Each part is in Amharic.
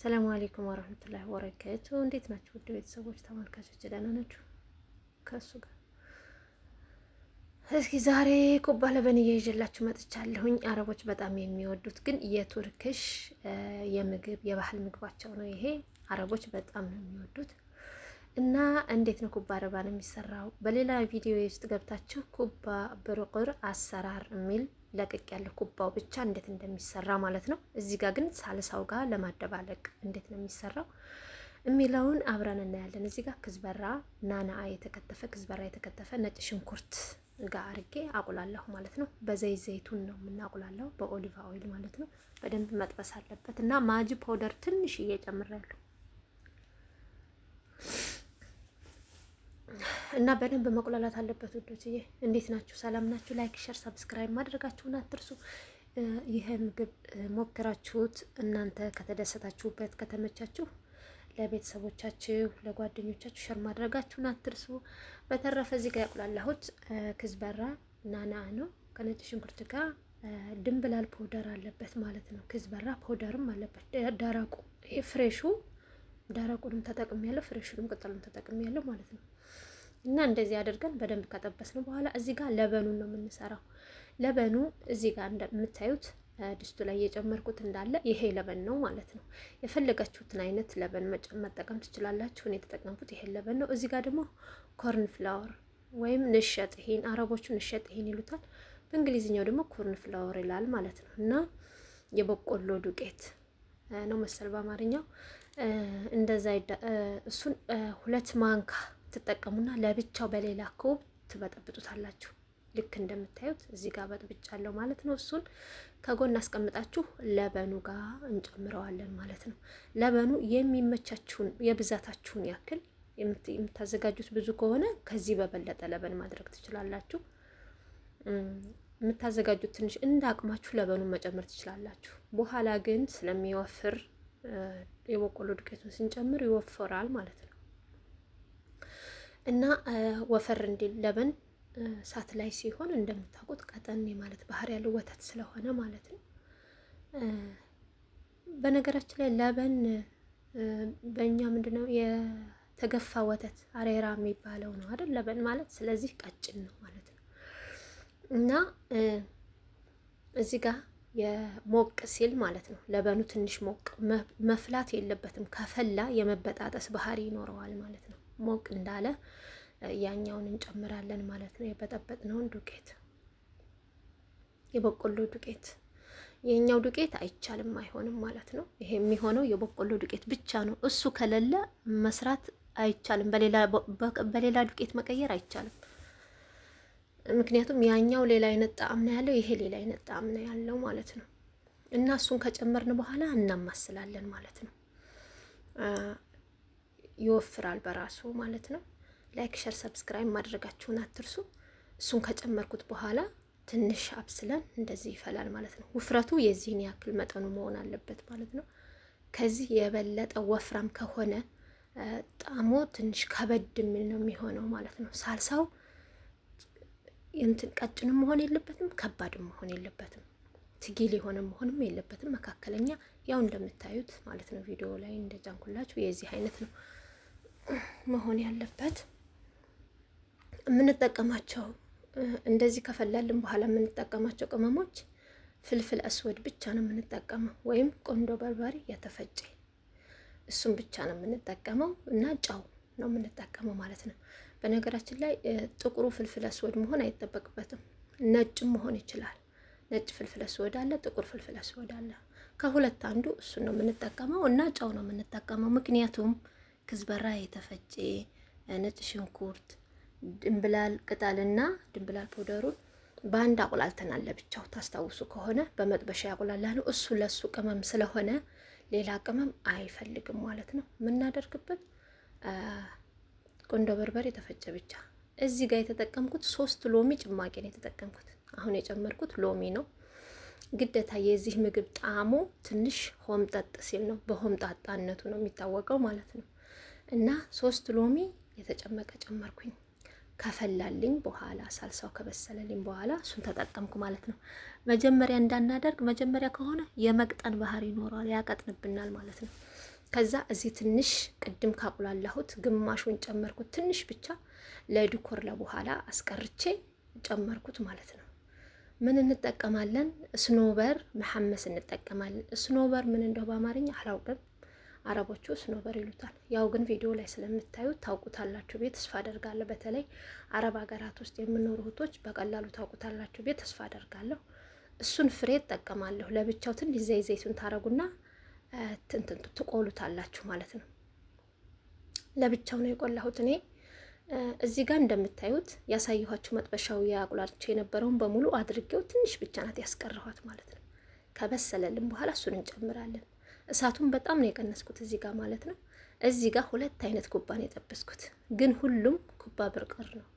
ሰላም አለይኩም ወራህመቱላሂ ወበረካቱ። እንዴት ናችሁ ውድ ቤተሰቦች ተመልካቾች፣ ደህና ናችሁ? ከሱ ጋር እስኪ ዛሬ ኩባ ለበን ይዤላችሁ መጥቻለሁኝ። አረቦች በጣም የሚወዱት ግን የቱርክሽ የምግብ የባህል ምግባቸው ነው ይሄ። አረቦች በጣም ነው የሚወዱት እና እንዴት ነው ኩባ ረባን የሚሰራው? በሌላ ቪዲዮ ውስጥ ገብታችሁ ኩባ ብርቁር አሰራር የሚል ለቅቅ ያለ ኩባው ብቻ እንዴት እንደሚሰራ ማለት ነው። እዚህ ጋር ግን ሳልሳው ጋር ለማደባለቅ እንዴት ነው የሚሰራው የሚለውን አብረን እናያለን። እዚህ ጋር ክዝበራ ናና የተከተፈ ክዝበራ የተከተፈ ነጭ ሽንኩርት ጋር አርጌ አቁላለሁ ማለት ነው። በዘይት ዘይቱን ነው የምናቁላለው፣ በኦሊቫ ኦይል ማለት ነው። በደንብ መጥበስ አለበት እና ማጂ ፓውደር ትንሽ እየጨምራለሁ እና በደንብ መቁላላት አለበት ውዶችዬ። እንዴት ናችሁ? ሰላም ናችሁ? ላይክ፣ ሼር፣ ሰብስክራይብ ማድረጋችሁን አትርሱ። ይሄ ምግብ ሞክራችሁት እናንተ ከተደሰታችሁበት ከተመቻችሁ ለቤተሰቦቻችሁ ለጓደኞቻችሁ ሸር ማድረጋችሁን አትርሱ። በተረፈ እዚህ ጋር ያቁላላሁት ክዝበራ ናና ነው ከነጭ ሽንኩርት ጋር ድንብላል ፓውደር አለበት ማለት ነው። ክዝበራ ፓውደርም አለበት ደረቁ። ይሄ ፍሬሹ ደረቁንም ተጠቅሜያለሁ፣ ፍሬሹንም ቅጠሉን ተጠቅሜያለሁ ማለት ነው። እና እንደዚህ አድርገን በደንብ ከጠበስን በኋላ እዚህ ጋር ለበኑን ነው የምንሰራው። ለበኑ እዚህ ጋር እንደምታዩት ድስቱ ላይ የጨመርኩት እንዳለ ይሄ ለበን ነው ማለት ነው። የፈለጋችሁትን አይነት ለበን መጠቀም ትችላላችሁ። እኔ የተጠቀምኩት ይሄ ለበን ነው። እዚህ ጋር ደግሞ ኮርን ፍላወር ወይም ንሸጥ ይሄን አረቦቹ ንሸጥ ይሄን ይሉታል፣ በእንግሊዝኛው ደግሞ ኮርን ፍላወር ይላል ማለት ነው። እና የበቆሎ ዱቄት ነው መሰል በአማርኛው እንደዛ። እሱን 2 ማንካ ትጠቀሙና ለብቻው በሌላ ኮብ ትበጠብጡታላችሁ። ልክ እንደምታዩት እዚህ ጋር በጥብጫለሁ ማለት ነው። እሱን ከጎን አስቀምጣችሁ ለበኑ ጋር እንጨምረዋለን ማለት ነው። ለበኑ የሚመቻችሁን የብዛታችሁን ያክል የምታዘጋጁት ብዙ ከሆነ ከዚህ በበለጠ ለበን ማድረግ ትችላላችሁ። የምታዘጋጁት ትንሽ እንደ አቅማችሁ ለበኑን መጨመር ትችላላችሁ። በኋላ ግን ስለሚወፍር የበቆሎ ዱቄቱን ስንጨምር ይወፈራል ማለት ነው። እና ወፈር እንዲል ለበን ሳት ላይ ሲሆን እንደምታውቁት ቀጠን ማለት ባህሪ ያለው ወተት ስለሆነ ማለት ነው። በነገራችን ላይ ለበን በእኛ ምንድነው የተገፋ ወተት አሬራ የሚባለው ነው አይደል? ለበን ማለት ስለዚህ ቀጭን ነው ማለት ነው። እና እዚህ ጋር የሞቅ ሲል ማለት ነው ለበኑ ትንሽ ሞቅ መፍላት የለበትም። ከፈላ የመበጣጠስ ባህሪ ይኖረዋል ማለት ነው። ሞቅ እንዳለ ያኛውን እንጨምራለን ማለት ነው። የበጠበጥነውን ዱቄት የበቆሎ ዱቄት የኛው ዱቄት አይቻልም አይሆንም ማለት ነው። ይሄ የሚሆነው የበቆሎ ዱቄት ብቻ ነው። እሱ ከሌለ መስራት አይቻልም። በሌላ ዱቄት መቀየር አይቻልም። ምክንያቱም ያኛው ሌላ አይነት ጣዕም ነው ያለው፣ ይሄ ሌላ አይነት ጣዕም ነው ያለው ማለት ነው። እና እሱን ከጨመርን በኋላ እናማስላለን ማለት ነው። ይወፍራል በራሱ ማለት ነው። ላይክ ሸር ሰብስክራይብ ማድረጋችሁን አትርሱ። እሱን ከጨመርኩት በኋላ ትንሽ አብስለን እንደዚህ ይፈላል ማለት ነው። ውፍረቱ የዚህን ያክል መጠኑ መሆን አለበት ማለት ነው። ከዚህ የበለጠ ወፍራም ከሆነ ጣዕሙ ትንሽ ከበድ የሚል ነው የሚሆነው ማለት ነው። ሳልሳው እንትን ቀጭንም መሆን የለበትም፣ ከባድም መሆን የለበትም፣ ትጊል የሆነ መሆንም የለበትም። መካከለኛ ያው እንደምታዩት ማለት ነው። ቪዲዮ ላይ እንደጫንኩላችሁ የዚህ አይነት ነው መሆን ያለበት። የምንጠቀማቸው እንደዚህ ከፈላልን በኋላ የምንጠቀማቸው ቅመሞች ፍልፍል አስወድ ብቻ ነው የምንጠቀመው፣ ወይም ቆንዶ በርበሬ የተፈጨ እሱም ብቻ ነው የምንጠቀመው እና ጨው ነው የምንጠቀመው ማለት ነው። በነገራችን ላይ ጥቁሩ ፍልፍል አስወድ መሆን አይጠበቅበትም፣ ነጭም መሆን ይችላል። ነጭ ፍልፍል አስወድ አለ፣ ጥቁር ፍልፍል አስወድ አለ። ከሁለት አንዱ እሱን ነው የምንጠቀመው እና ጨው ነው የምንጠቀመው። ምክንያቱም ክዝበራ የተፈጨ ነጭ ሽንኩርት ድንብላል ቅጠልና ድንብላል ፓውደሩን በአንድ አቁላልተናል ለብቻው። ታስታውሱ ከሆነ በመጥበሻ ያቁላላ ነው እሱ ለሱ ቅመም ስለሆነ ሌላ ቅመም አይፈልግም ማለት ነው። የምናደርግበት ቆንዶ በርበሬ የተፈጨ ብቻ። እዚህ ጋር የተጠቀምኩት 3 ሎሚ ጭማቂ ነው የተጠቀምኩት። አሁን የጨመርኩት ሎሚ ነው። ግዴታ የዚህ ምግብ ጣዕሙ ትንሽ ሆምጠጥ ሲል ነው፣ በሆምጣጣነቱ ነው የሚታወቀው ማለት ነው። እና 3 ሎሚ የተጨመቀ ጨመርኩኝ። ከፈላልኝ በኋላ ሳልሳው ከበሰለልኝ በኋላ እሱን ተጠቀምኩ ማለት ነው። መጀመሪያ እንዳናደርግ መጀመሪያ ከሆነ የመቅጠን ባህሪ ይኖረዋል፣ ያቀጥንብናል ማለት ነው። ከዛ እዚህ ትንሽ ቅድም ካቁላላሁት ግማሹን ጨመርኩት፣ ትንሽ ብቻ ለዲኮር ለበኋላ አስቀርቼ ጨመርኩት ማለት ነው። ምን እንጠቀማለን? ስኖበር መሐመስ እንጠቀማለን። ስኖበር ምን እንደው በአማርኛ አላውቅም፣ አረቦቹ ስኖበር ይሉታል። ያው ግን ቪዲዮ ላይ ስለምታዩት ታውቁታላችሁ ቤት ተስፋ አደርጋለሁ። በተለይ አረብ ሀገራት ውስጥ የምኖሩ እህቶች በቀላሉ ታውቁታላችሁ ቤት ተስፋ አደርጋለሁ። እሱን ፍሬ እጠቀማለሁ። ለብቻው ትንሽ ዘይቱን ታረጉና ትቆሉታላችሁ ማለት ነው። ለብቻው ነው የቆላሁት እኔ። እዚህ ጋር እንደምታዩት ያሳየኋችሁ መጥበሻው ያቁላልቼ የነበረውን በሙሉ አድርጌው ትንሽ ብቻ ናት ያስቀረኋት ማለት ነው። ከበሰለልን በኋላ እሱን እንጨምራለን። እሳቱን በጣም ነው የቀነስኩት እዚህ ጋር ማለት ነው። እዚህ ጋር 2 አይነት ኩባ ነው የጠበስኩት፣ ግን ሁሉም ኩባ ብርቅር ነው።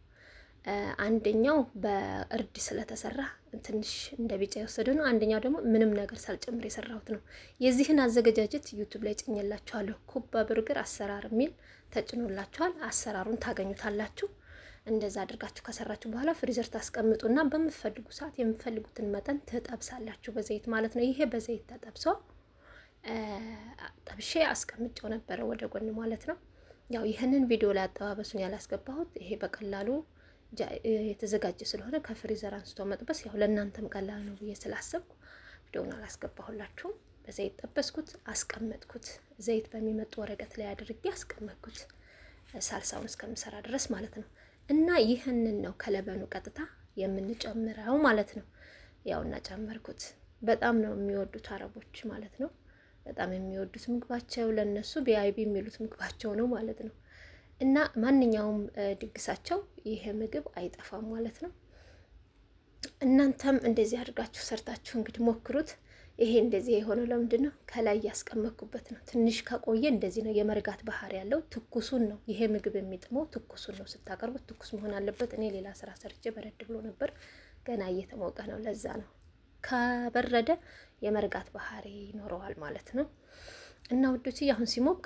አንደኛው በእርድ ስለተሰራ ትንሽ እንደ ቢጫ የወሰደ ነው። አንደኛው ደግሞ ምንም ነገር ሳልጨምር የሰራሁት ነው። የዚህን አዘገጃጀት ዩቱብ ላይ ጭኝላችኋለሁ። ኩባ ብርግር አሰራር የሚል ተጭኖላችኋል። አሰራሩን ታገኙታላችሁ። እንደዛ አድርጋችሁ ከሰራችሁ በኋላ ፍሪዘር ታስቀምጡና በምትፈልጉ ሰዓት የምትፈልጉትን መጠን ትጠብሳላችሁ፣ በዘይት ማለት ነው። ይሄ በዘይት ተጠብሶ ጠብሼ አስቀምጬው ነበረ ወደ ጎን ማለት ነው። ያው ይህንን ቪዲዮ ላይ አጠባበሱን ያላስገባሁት ይሄ በቀላሉ የተዘጋጀ ስለሆነ ከፍሪዘር አንስቶ መጥበስ ያው ለእናንተም ቀላል ነው ብዬ ስላሰብኩ ቪዲዮውን አላስገባሁላችሁም። በዘይት ጠበስኩት፣ አስቀመጥኩት። ዘይት በሚመጡ ወረቀት ላይ አድርጌ አስቀመጥኩት ሳልሳውን እስከምሰራ ድረስ ማለት ነው። እና ይህንን ነው ከለበኑ ቀጥታ የምንጨምረው ማለት ነው። ያው እና ጨመርኩት። በጣም ነው የሚወዱት አረቦች ማለት ነው። በጣም የሚወዱት ምግባቸው፣ ለነሱ ቢአይቢ የሚሉት ምግባቸው ነው ማለት ነው። እና ማንኛውም ድግሳቸው ይሄ ምግብ አይጠፋም ማለት ነው። እናንተም እንደዚህ አድርጋችሁ ሰርታችሁ እንግዲህ ሞክሩት። ይሄ እንደዚህ የሆነው ለምንድን ነው? ከላይ ያስቀመጥኩበት ነው። ትንሽ ከቆየ እንደዚህ ነው የመርጋት ባህሪ ያለው። ትኩሱን ነው ይሄ ምግብ የሚጥመው፣ ትኩሱን ነው ስታቀርቡት፣ ትኩስ መሆን አለበት። እኔ ሌላ ስራ ሰርቼ በረድ ብሎ ነበር፣ ገና እየተሞቀ ነው። ለዛ ነው ከበረደ የመርጋት ባህሪ ይኖረዋል ማለት ነው። እና ውዶች አሁን ሲሞቅ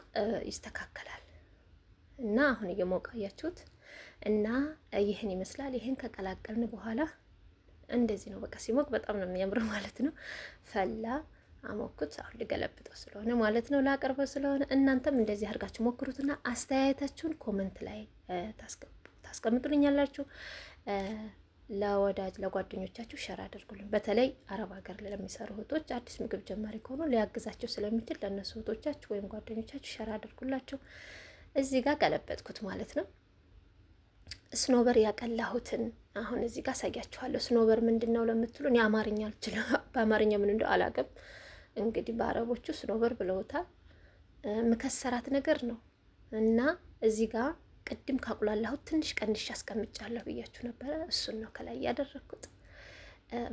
ይስተካከላል። እና አሁን እየሞቀ አያችሁት። እና ይህን ይመስላል። ይህን ከቀላቀልን በኋላ እንደዚህ ነው። በቃ ሲሞቅ በጣም ነው የሚያምረው ማለት ነው። ፈላ አሞኩት። አሁን ልገለብጠው ስለሆነ ማለት ነው፣ ላቀርበው ስለሆነ እናንተም እንደዚህ አድርጋችሁ ሞክሩትና አስተያየታችሁን ኮመንት ላይ ታስቀምጡልኛላችሁ። ለወዳጅ ለጓደኞቻችሁ ሸር አድርጉልኝ። በተለይ አረብ ሀገር ለሚሰሩ እህቶች አዲስ ምግብ ጀማሪ ከሆኑ ሊያግዛቸው ስለሚችል ለእነሱ እህቶቻችሁ ወይም ጓደኞቻችሁ ሸር አድርጉላቸው። እዚህ ጋር ገለበጥኩት ማለት ነው። ስኖበር ያቀላሁትን አሁን እዚህ ጋር አሳያችኋለሁ። ስኖበር ምንድን ነው ለምትሉ እኔ አማርኛ አልችልም፣ በአማርኛ ምን እንደው አላውቅም። እንግዲህ በአረቦቹ ስኖበር ብለውታል። ምከሰራት ነገር ነው። እና እዚህ ጋር ቅድም ካቁላላሁት ትንሽ ቀንሽ አስቀምጫለሁ ብያችሁ ነበረ። እሱን ነው ከላይ ያደረኩት።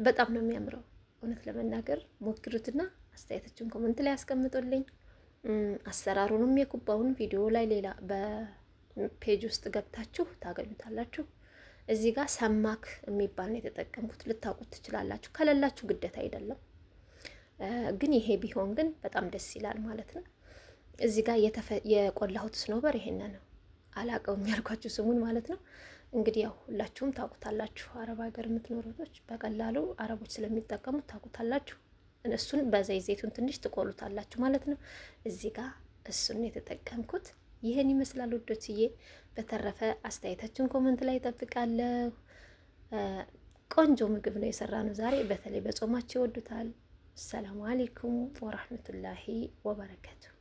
በጣም ነው የሚያምረው። እውነት ለመናገር ሞክሩትና አስተያየታችሁን ኮሜንት ላይ አስቀምጡልኝ። አሰራሩንም የኩባውን ቪዲዮ ላይ ሌላ በፔጅ ውስጥ ገብታችሁ ታገኙታላችሁ። እዚህ ጋር ሰማክ የሚባል ነው የተጠቀምኩት። ልታውቁት ትችላላችሁ፣ ከሌላችሁ ግዴታ አይደለም። ግን ይሄ ቢሆን ግን በጣም ደስ ይላል ማለት ነው። እዚህ ጋር የቆላሁት ስኖበር ይሄን ነው። አላቀውም ያልኳችሁ ስሙን ማለት ነው። እንግዲህ ያው ሁላችሁም ታውቁታላችሁ። አረብ ሀገር የምትኖሩቶች በቀላሉ አረቦች ስለሚጠቀሙት ታውቁታላችሁ። እሱን ዘይቱን ትንሽ ትቆሉታላችሁ ማለት ነው። እዚህ ጋር እሱን የተጠቀምኩት ይህን ይመስላል ውዶችዬ። በተረፈ አስተያየታችሁን ኮመንት ላይ እጠብቃለሁ። ቆንጆ ምግብ ነው የሰራ ነው ዛሬ። በተለይ በጾማችሁ ይወዱታል። ሰላም አለይኩም ወራህመቱላሂ ወበረካቱ።